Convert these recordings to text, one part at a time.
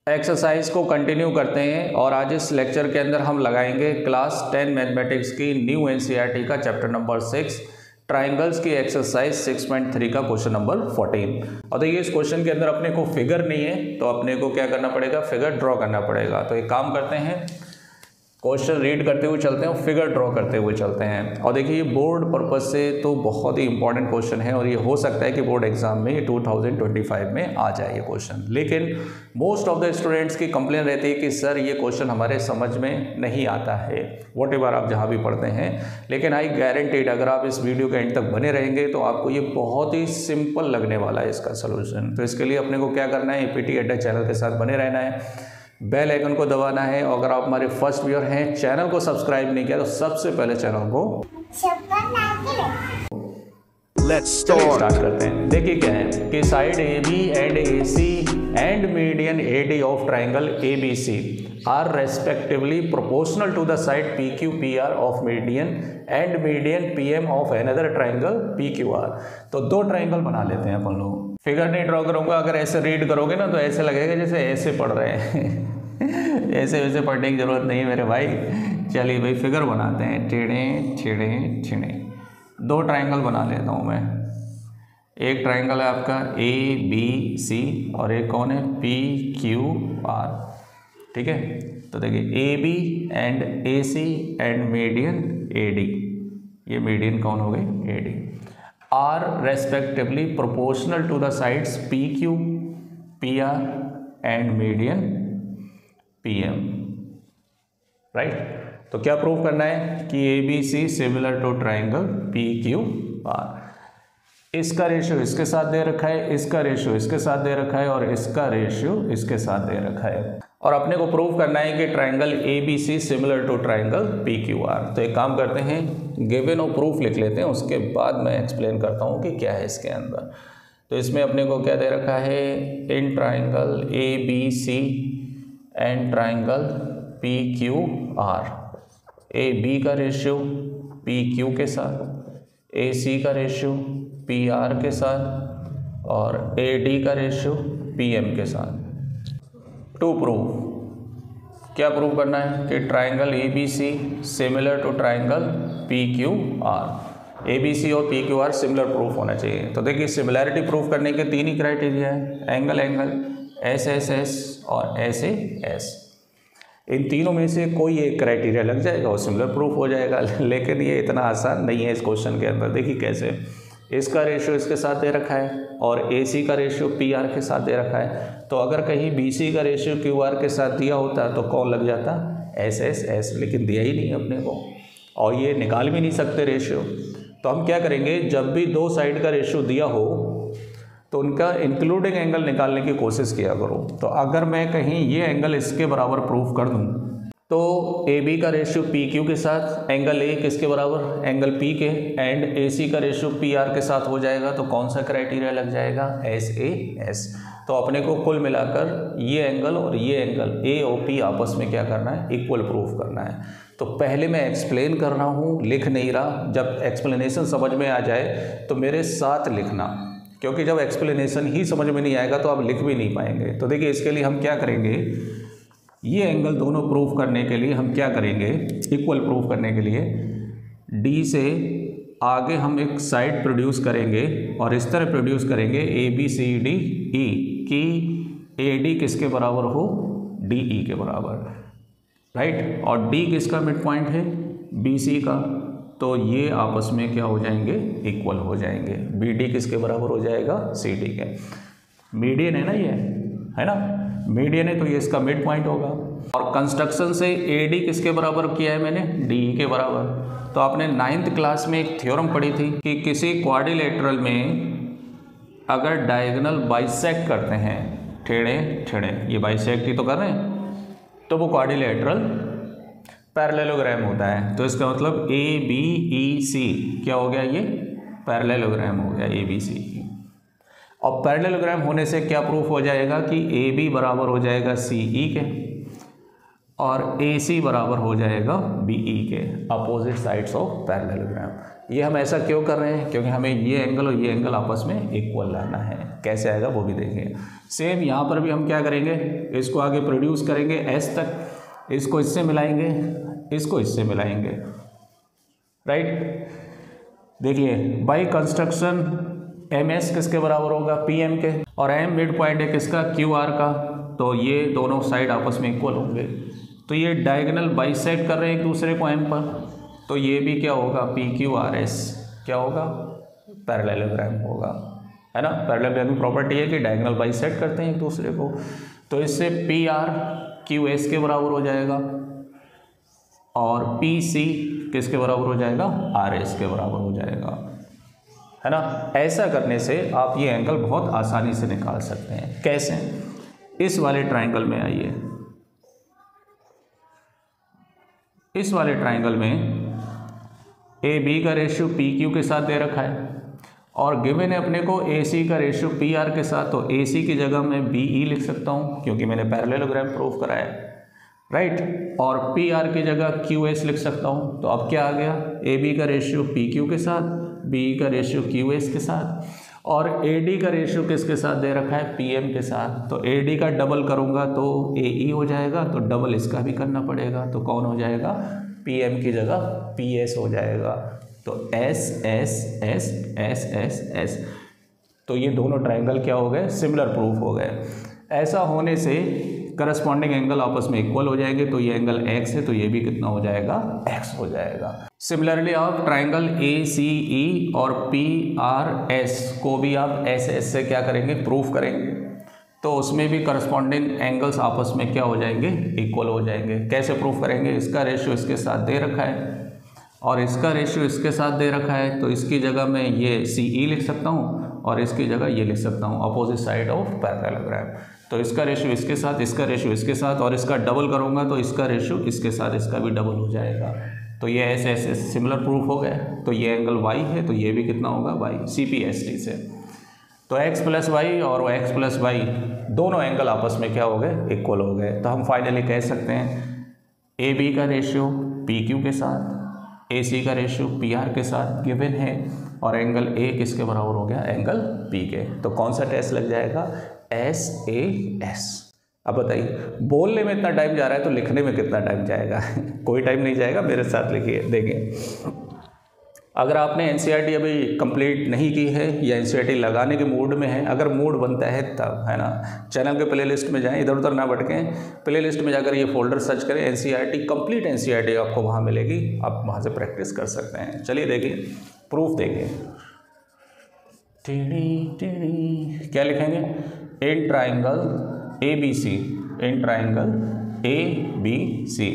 Exercise को continue करते हैं और आज इस लेक्चर के अंदर हम लगाएंगे क्लास 10 मैथमेटिक्स की न्यू एनसीईआरटी का चैप्टर नंबर 6 ट्राइंगल्स की एक्सरसाइज 6.3 का क्वेश्चन नंबर 14। और देखिए इस क्वेश्चन के अंदर अपने को फिगर नहीं है तो अपने को क्या करना पड़ेगा, फिगर ड्रॉ करना पड़ेगा। तो एक काम करते हैं, क्वेश्चन रीड करते हुए चलते हैं और फिगर ड्रॉ करते हुए चलते हैं। और देखिए ये बोर्ड पर्पज से तो बहुत ही इंपॉर्टेंट क्वेश्चन है और ये हो सकता है कि बोर्ड एग्जाम में 2025 में आ जाए ये क्वेश्चन। लेकिन मोस्ट ऑफ द स्टूडेंट्स की कंप्लेन रहती है कि सर ये क्वेश्चन हमारे समझ में नहीं आता है, व्हाटएवर आप जहाँ भी पढ़ते हैं। लेकिन आई गारंटीड अगर आप इस वीडियो के एंड तक बने रहेंगे तो आपको ये बहुत ही सिंपल लगने वाला है इसका सोल्यूशन। तो इसके लिए अपने को क्या करना है, एपीटी अड्डा चैनल के साथ बने रहना है, बेल आइकन को दबाना है। और अगर आप हमारे फर्स्ट व्यूअर हैं, चैनल को सब्सक्राइब नहीं किया तो सबसे पहले चैनल को स्टार्ट करते हैं। देखिए क्या है कि side AB and AC and median AD of triangle ABC are respectively proportional to the side PQ-PR of median and median PM of another triangle PQR। तो दो ट्राइंगल बना लेते हैं अपन लोग। फिगर नहीं ड्रॉ करूंगा, अगर ऐसे रीड करोगे ना तो ऐसे लगेगा जैसे ऐसे पढ़ रहे हैं ऐसे वैसे पढ़ने की जरूरत नहीं है मेरे भाई। चलिए भाई फिगर बनाते हैं, टेढ़े टेढ़े टेढ़े। दो ट्राइंगल बना लेता हूँ मैं। एक ट्राइंगल है आपका ABC और एक कौन है PQR, ठीक है। तो देखिए AB and AC and median AD, ये मीडियन कौन हो गई AD, are respectively proportional to the sides PQ, PR and median PM, right. तो क्या प्रूव करना है कि ABC similar to triangle PQR। इसका रेशियो इसके साथ दे रखा है, इसका रेशियो इसके साथ दे रखा है और इसका रेशियो इसके साथ दे रखा है। और अपने को प्रूव करना है कि triangle ABC similar to triangle PQR। तो एक काम करते हैं, गिवन और प्रूफ लिख लेते हैं, उसके बाद मैं एक्सप्लेन करता हूँ कि क्या है इसके अंदर। तो इसमें अपने को क्या दे रखा है, इन triangle ABC and triangle PQR, AB का रेशियो PQ के साथ, AC का रेशियो PR के साथ और AD का रेशियो PM के साथ। टू प्रूव, क्या प्रूव करना है कि triangle ABC similar to triangle PQR, ABC और PQR सिमिलर प्रूफ होना चाहिए। तो देखिए सिमिलैरिटी प्रूफ करने के तीन ही क्राइटेरिया है, एंगल एंगल, SSS और SAS। इन तीनों में से कोई एक क्राइटेरिया लग जाएगा और सिमिलर प्रूफ हो जाएगा। लेकिन ये इतना आसान नहीं है इस क्वेश्चन के अंदर। देखिए कैसे, इसका रेशियो इसके साथ दे रखा है और AC का रेशियो PR के साथ दे रखा है। तो अगर कहीं BC का रेशियो QR के साथ दिया होता तो कौन लग जाता, SSS, लेकिन दिया ही नहीं अपने को और ये निकाल भी नहीं सकते रेशियो। तो हम क्या करेंगे, जब भी दो साइड का रेशियो दिया हो तो उनका इंक्लूडिंग एंगल निकालने की कोशिश किया करो। तो अगर मैं कहीं ये एंगल इसके बराबर प्रूफ कर दूं तो AB का रेशियो PQ के साथ एंगल A किसके बराबर, एंगल P के, एंड AC का रेशियो PR के साथ हो जाएगा। तो कौन सा क्राइटेरिया लग जाएगा, SAS। तो अपने को कुल मिलाकर ये एंगल और ये एंगल A और P आपस में क्या करना है, इक्वल प्रूफ करना है। तो पहले मैं एक्सप्लेन कर रहा हूँ, लिख नहीं रहा। जब एक्सप्लेनेशन समझ में आ जाए तो मेरे साथ लिखना, क्योंकि जब एक्सप्लेनेशन ही समझ में नहीं आएगा तो आप लिख भी नहीं पाएंगे। तो देखिए इसके लिए हम क्या करेंगे, ये एंगल दोनों प्रूफ करने के लिए हम क्या करेंगे, इक्वल प्रूफ करने के लिए D से आगे हम एक साइड प्रोड्यूस करेंगे और इस तरह प्रोड्यूस करेंगे ABCDE कि AD किसके बराबर हो, DE के बराबर, राइट। और D किसका मिड पॉइंट है, BC का। तो ये आपस में क्या हो जाएंगे, इक्वल हो जाएंगे। BD किसके बराबर हो जाएगा, CD के। मीडियन है ना, ये है ना, मीडियन है तो ये इसका मिड पॉइंट होगा। और कंस्ट्रक्शन से AD किसके बराबर किया है मैंने, DE के बराबर। तो आपने 9th क्लास में एक थ्योरम पढ़ी थी कि किसी क्वाड्रिलेटरल में अगर डायगोनल बाइसेक्ट करते हैं, टेढ़े टेढ़े, ये बाइसेक्ट ही तो कर रहे हैं, तो वो क्वाड्रिलेटरल पैरेललोग्राम होता है। तो इसका मतलब ABEC क्या हो गया, ये पैरेललोग्राम हो गया ABCE। और पैरेललोग्राम होने से क्या प्रूफ हो जाएगा कि AB बराबर हो जाएगा CE के और AC बराबर हो जाएगा BE के, अपोजिट साइड्स ऑफ पैरेललोग्राम। ये हम ऐसा क्यों कर रहे हैं? क्योंकि हमें ये एंगल और ये एंगल आपस में इक्वल लाना है। कैसे आएगा वो भी देखेंगे। सेम यहाँ पर भी हम क्या करेंगे, इसको आगे प्रोड्यूस करेंगे S तक, इसको इससे मिलाएंगे, इसको इससे मिलाएंगे, राइट। देखिए बाई कंस्ट्रक्शन MS किसके बराबर होगा, PM के, और M मिड पॉइंट है किसका, QR का, तो ये दोनों साइड आपस में इक्वल होंगे। तो ये डायगोनल बाइसेक्ट कर रहे हैं एक दूसरे को M पर, तो ये भी क्या होगा, PQRS क्या होगा, पैरेललोग्राम होगा, है ना। पैरेललोग्राम की प्रॉपर्टी है कि डायगोनल बाइसेक्ट करते हैं एक दूसरे को। तो इससे PRQS के बराबर हो जाएगा और PC किसके बराबर हो जाएगा, RS के बराबर हो जाएगा, है ना। ऐसा करने से आप ये एंगल बहुत आसानी से निकाल सकते हैं। कैसे, इस वाले ट्राइंगल में आइए, इस वाले ट्राइंगल में AB का रेशियो PQ के साथ दे रखा है और गिवन है अपने को AC का रेशियो PR के साथ, तो AC की जगह मैं BE लिख सकता हूँ क्योंकि मैंने पैरेललोग्राम प्रूव कराया है, राइट। और PR की जगह QS लिख सकता हूँ। तो अब क्या आ गया, AB का रेशियो PQ के साथ, BE का रेशियो QS के साथ, और AD का रेशियो किसके साथ दे रखा है, PM के साथ। तो AD का डबल करूँगा तो AE हो जाएगा, तो डबल इसका भी करना पड़ेगा, तो कौन हो जाएगा, PM की जगह PS हो जाएगा। तो S S S S S S, तो ये दोनों ट्राइंगल क्या हो गए, सिमिलर प्रूफ हो गए। ऐसा होने से करस्पॉन्डिंग एंगल आपस में इक्वल हो जाएंगे। तो ये एंगल x है तो ये भी कितना हो जाएगा, x हो जाएगा। सिमिलरली आप ट्राइंगल ACE और PRS को भी आप SS से क्या करेंगे, प्रूफ करेंगे, तो उसमें भी करस्पॉन्डिंग एंगल्स आपस में क्या हो जाएंगे, इक्वल हो जाएंगे। कैसे प्रूफ करेंगे, इसका रेशियो इसके साथ दे रखा है और इसका रेशियो इसके साथ दे रखा है, तो इसकी जगह मैं ये CE लिख सकता हूँ और इसकी जगह ये लिख सकता हूँ, अपोजिट साइड ऑफ पैरेललोग्राम। तो इसका रेशियो इसके साथ, इसका रेशियो इसके साथ, और इसका डबल करूँगा तो इसका रेशियो इसके साथ, इसका भी डबल हो जाएगा। तो ये ऐसे ऐसे सिमिलर प्रूफ हो गए। तो ये एंगल y है तो ये भी कितना होगा, y, CPST से। तो x प्लस वाई और x प्लस वाई दोनों एंगल आपस में क्या हो गए, इक्वल हो गए। तो हम फाइनली कह सकते हैं AB का रेशियो PQ के साथ, AC का रेशियो PR के साथ गिवन है, और एंगल A किसके बराबर हो गया, एंगल P के। तो कौन सा टेस्ट लग जाएगा, SAS। अब बताइए, बोलने में इतना टाइम जा रहा है तो लिखने में कितना टाइम जाएगा कोई टाइम नहीं जाएगा, मेरे साथ लिखिए। देखिए, अगर आपने NCERT अभी कंप्लीट नहीं की है या NCERT लगाने के मूड में है, अगर मूड बनता है तब, है ना, चैनल के प्लेलिस्ट में जाएं, इधर उधर ना भटकें, प्लेलिस्ट में जाकर ये फोल्डर सर्च करें, NCERT कंप्लीट NCERT आपको वहाँ मिलेगी, आप वहाँ से प्रैक्टिस कर सकते हैं। चलिए देखिए, प्रूफ देखिए, क्या लिखेंगे, in triangle ABC, in triangle ABC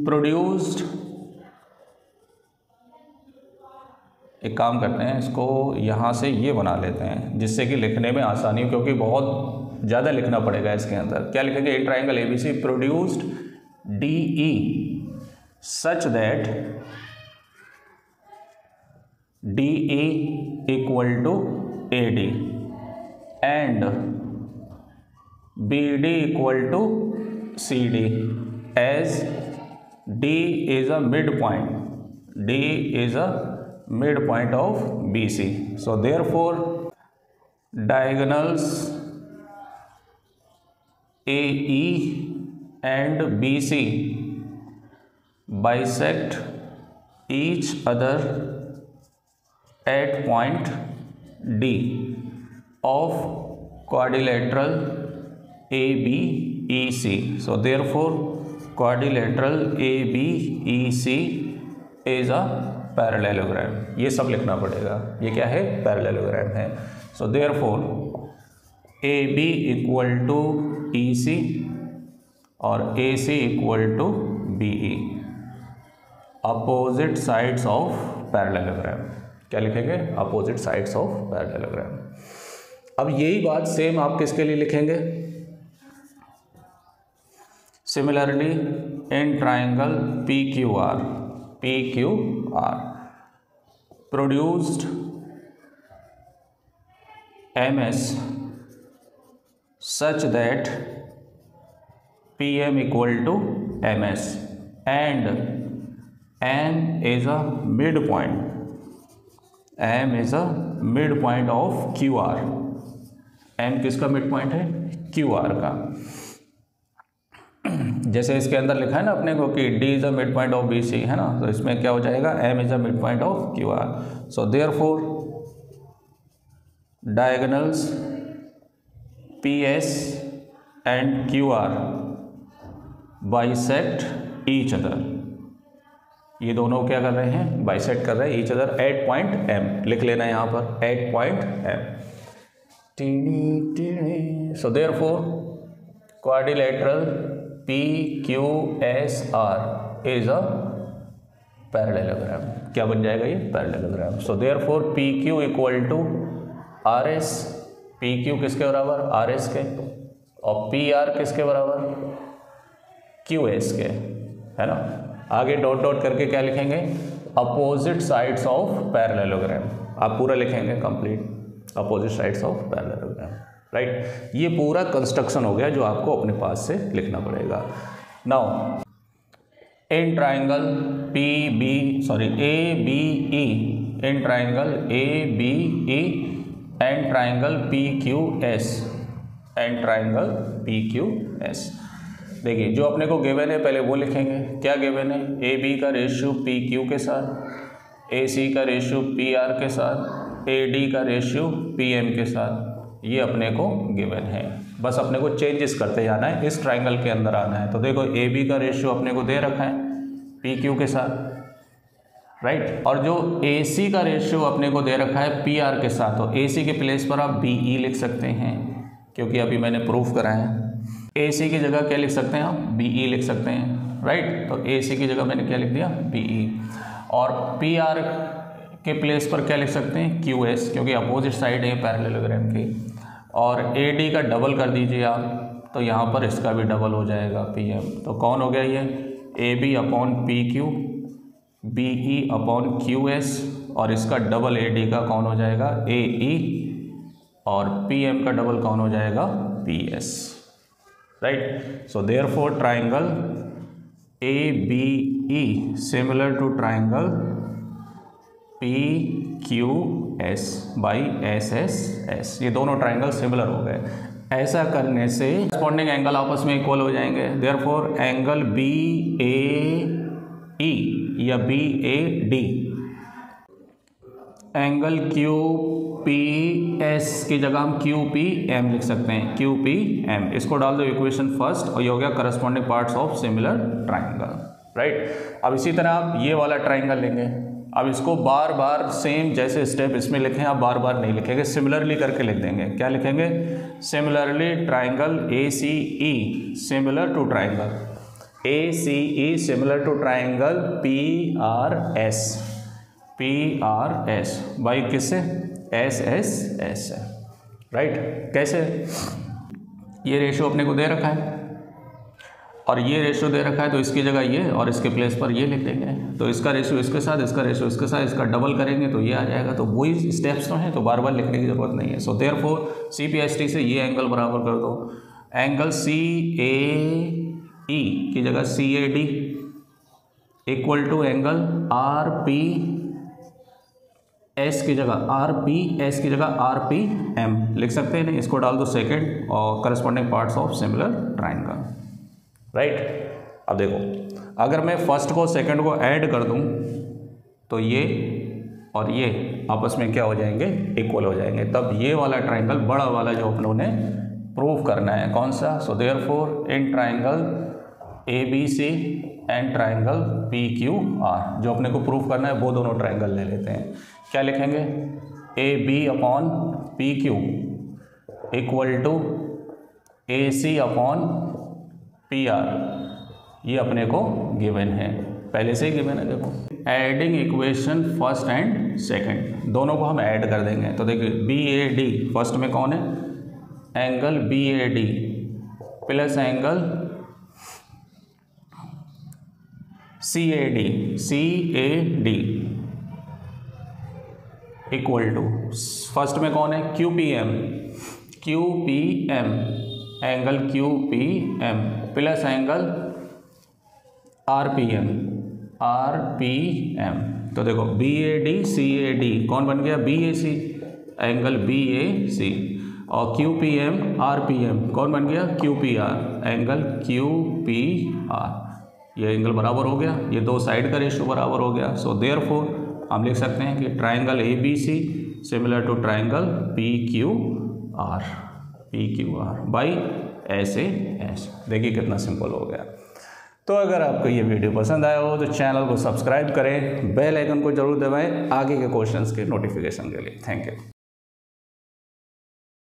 produced, एक काम करते हैं, इसको यहाँ से ये बना लेते हैं जिससे कि लिखने में आसानी हो, क्योंकि बहुत ज़्यादा लिखना पड़ेगा इसके अंदर। क्या लिखेंगे, in triangle ABC produced DE such that DE equal to AD and BD equal to CD as D is a midpoint, D is a midpoint of BC. So therefore diagonals AE and BC bisect each other at point D of quadrilateral ABEC. So therefore quadrilateral ABEC is a parallelogram. ये सब लिखना पड़ेगा, ये क्या है, parallelogram है। So therefore AB equal to EC और AC equal to BE, opposite sides of parallelogram. क्या लिखेंगे, अपोजिट साइड्स ऑफ पैरेललोग्राम। अब यही बात सेम आप किसके लिए लिखेंगे, similarly in triangle PQR produced MS such that PM equal to MS and M is a midpoint. M is a midpoint of QR. M किसका midpoint है? QR का। जैसे इसके अंदर लिखा है ना अपने को कि D is a midpoint of BC, है ना, तो इसमें क्या हो जाएगा? M is a midpoint of QR. So therefore diagonals PS and QR bisect each other. ये दोनों क्या कर रहे हैं? बाइसेक्ट कर रहे हैं each other at point M. लिख लेना है यहाँ पर at point M. So therefore quadrilateral PQSR is a parallelogram. क्या बन जाएगा ये? Parallelogram. So therefore PQ equal to RS. PQ किसके बराबर? RS के. और PR किसके बराबर? QS के, है ना. आगे डॉट डॉट करके क्या लिखेंगे? Opposite sides of parallelogram. आप पूरा लिखेंगे complete opposite sides of parallelogram. Right. ये पूरा कंस्ट्रक्शन हो गया जो आपको अपने पास से लिखना पड़ेगा. Now in triangle ABE, in triangle ABE and triangle PQS and triangle PQS. देखिए जो अपने को गिवन है पहले वो लिखेंगे. क्या गिवन है? AB का रेशियो PQ के साथ, AC का रेशियो PR के साथ, AD का रेशियो PM के साथ. ये अपने को गिवन है. बस अपने को चेंजेस करते जाना है, इस ट्राइंगल के अंदर आना है. तो देखो AB का रेशियो अपने को दे रखा है PQ के साथ, राइट. और जो AC का रेशियो अपने को दे रखा है PR के साथ, तो AC के प्लेस पर आप BE लिख सकते हैं क्योंकि अभी मैंने प्रूफ कराया है. AC की जगह क्या लिख सकते हैं आप? BE लिख सकते हैं, राइट. तो AC की जगह मैंने क्या लिख दिया? BE. और PR के प्लेस पर क्या लिख सकते हैं? QS, क्योंकि अपोजिट साइड है पैरेललोग्राम की. और AD का डबल कर दीजिए आप, तो यहाँ पर इसका भी डबल हो जाएगा PM. तो कौन हो गया ये? AB upon PQ, BE upon QS, और इसका डबल AD का कौन हो जाएगा? AE, और PM का डबल कौन हो जाएगा? PS. Right. So therefore triangle ABE similar to triangle PQS by SSS. ये दोनों ट्राइंगल सिमिलर हो गए. ऐसा करने से कॉरस्पॉन्डिंग एंगल आपस में इक्वल हो जाएंगे. देयरफॉर एंगल BAE या BAD, एंगल QPS की जगह हम QPM लिख सकते हैं. QPM इसको डाल दो इक्वेशन फर्स्ट, और ये हो गया corresponding parts of similar triangle. Right. अब इसी तरह आप ये वाला ट्राइंगल लेंगे. अब इसको बार बार सेम जैसे स्टेप इसमें लिखें, आप बार बार नहीं लिखेंगे, सिमिलरली करके लिख देंगे. क्या लिखेंगे? Similarly triangle ACE similar to triangle ACE similar to triangle PRS by किससे? SSS है. राइट. कैसे? ये रेशियो अपने को दे रखा है और ये रेशियो दे रखा है, तो इसकी जगह ये और इसके प्लेस पर ये लिख देंगे. तो इसका रेशियो इसके साथ, इसका रेशियो इसके साथ, इसका डबल करेंगे तो ये आ जाएगा. तो वही स्टेप्स तो हैं, तो बार बार लिखने की ज़रूरत नहीं है. सो देयरफॉर CPST से ये एंगल बराबर कर दो. एंगल CAE की जगह CAD equal to angle RPS की जगह RPM लिख सकते हैं. नहीं, इसको डाल दो सेकंड और corresponding parts of similar triangle. Right. अब देखो, अगर मैं फर्स्ट को सेकंड को ऐड कर दूं तो ये और ये आपस में क्या हो जाएंगे? इक्वल हो जाएंगे. तब ये वाला ट्राइंगल, बड़ा वाला जो हम लोगों ने प्रूव करना है, कौन सा? So therefore in triangle ABC and triangle PQR, जो अपने को प्रूव करना है वो दोनों ट्राइंगल ले लेते हैं. क्या लिखेंगे? AB upon PQ equal to AC upon PR. ये अपने को गिवन है, पहले से ही गिवन है. देखो, adding equation first and second, दोनों को हम ऐड कर देंगे. तो देखिए BAD फर्स्ट में कौन है? Angle BAD plus angle CAD equal to first में कौन है? QPM angle Q P M plus angle R P M तो देखो B A D C A D कौन बन गया, B A C, angle B A C, और Q P M R P M कौन बन गया, Q P R, angle Q P R. ये एंगल बराबर हो गया, ये दो साइड का रेशियो बराबर हो गया। सो देयरफॉर हम लिख सकते हैं कि triangle A B C similar to triangle P Q R by ऐसे ऐसे। देखिए कितना सिंपल हो गया। तो अगर आपको ये वीडियो पसंद आया हो तो चैनल को सब्सक्राइब करें, बेल आइकन को जरूर दबाएं आगे के क्वेश्चंस के नोटिफिकेशन के लिए। Thank you.